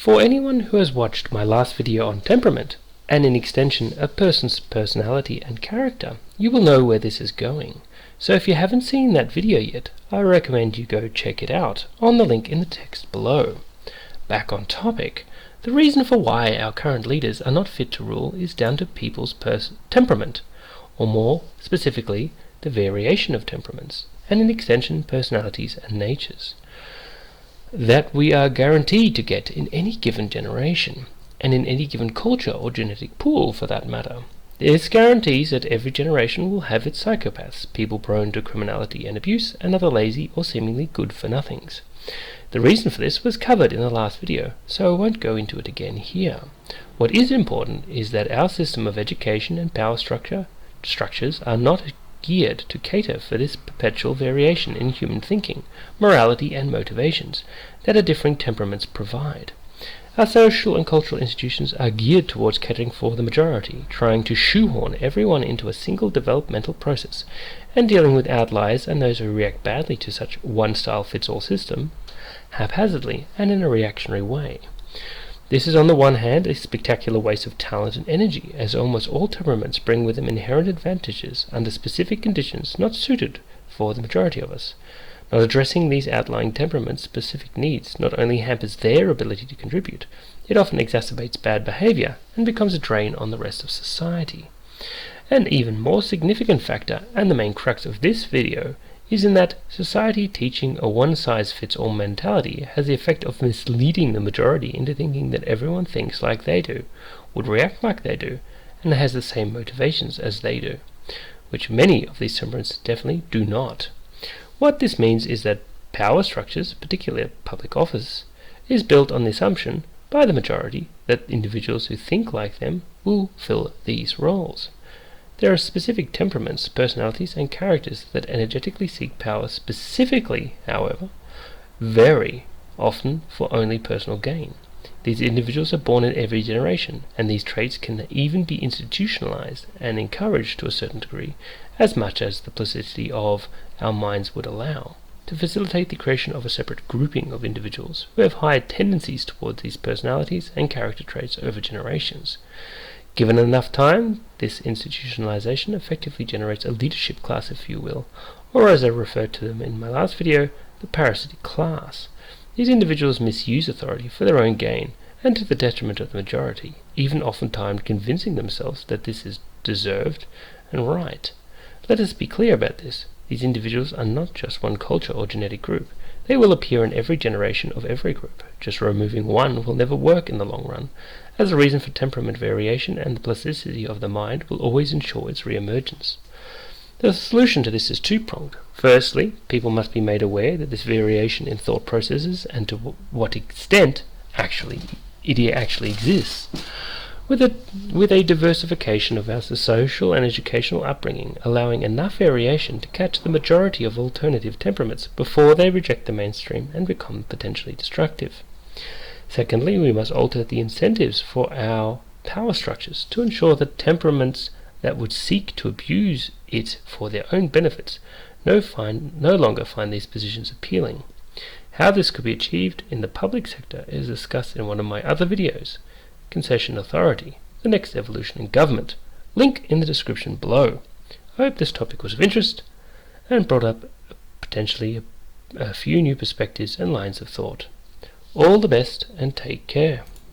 For anyone who has watched my last video on temperament, and in extension a person's personality and character, you will know where this is going. So if you haven't seen that video yet, I recommend you go check it out on the link in the text below. Back on topic, the reason for why our current leaders are not fit to rule is down to people's temperament, or more specifically, the variation of temperaments, and in extension personalities and natures, that we are guaranteed to get in any given generation, and in any given culture or genetic pool for that matter. This guarantees that every generation will have its psychopaths, people prone to criminality and abuse, and other lazy or seemingly good-for-nothings. The reason for this was covered in the last video, so I won't go into it again here. What is important is that our system of education and power structures are not geared to cater for this perpetual variation in human thinking, morality and motivations that our differing temperaments provide. Our social and cultural institutions are geared towards catering for the majority, trying to shoehorn everyone into a single developmental process, and dealing with outliers and those who react badly to such one-style-fits-all system, haphazardly and in a reactionary way. This is on the one hand a spectacular waste of talent and energy, as almost all temperaments bring with them inherent advantages under specific conditions not suited for the majority of us. Not addressing these outlying temperaments' specific needs not only hampers their ability to contribute, it often exacerbates bad behavior and becomes a drain on the rest of society. An even more significant factor, and the main crux of this video, is in that society teaching a one-size-fits-all mentality has the effect of misleading the majority into thinking that everyone thinks like they do, would react like they do, and has the same motivations as they do, which many of these temperaments definitely do not. What this means is that power structures, particularly public office, is built on the assumption by the majority that individuals who think like them will fill these roles. There are specific temperaments, personalities, and characters that energetically seek power specifically, however, very often for only personal gain. These individuals are born in every generation, and these traits can even be institutionalized and encouraged to a certain degree, as much as the plasticity of our minds would allow, to facilitate the creation of a separate grouping of individuals who have higher tendencies towards these personalities and character traits over generations. Given enough time, this institutionalization effectively generates a leadership class, if you will, or as I referred to them in my last video, the parasitic class. These individuals misuse authority for their own gain and to the detriment of the majority, even oftentimes convincing themselves that this is deserved and right. Let us be clear about this. These individuals are not just one culture or genetic group. They will appear in every generation of every group. Just removing one will never work in the long run, as the reason for temperament variation and the plasticity of the mind will always ensure its re-emergence. The solution to this is two-pronged. Firstly, people must be made aware that this variation in thought processes and to what extent it actually exists, with a diversification of our social and educational upbringing, allowing enough variation to catch the majority of alternative temperaments before they reject the mainstream and become potentially destructive. Secondly, we must alter the incentives for our power structures to ensure that temperaments that would seek to abuse it for their own benefits no longer find these positions appealing. How this could be achieved in the public sector is discussed in one of my other videos, Concession Authority, the Next Evolution in Government, link in the description below. I hope this topic was of interest and brought up potentially a few new perspectives and lines of thought. All the best and take care.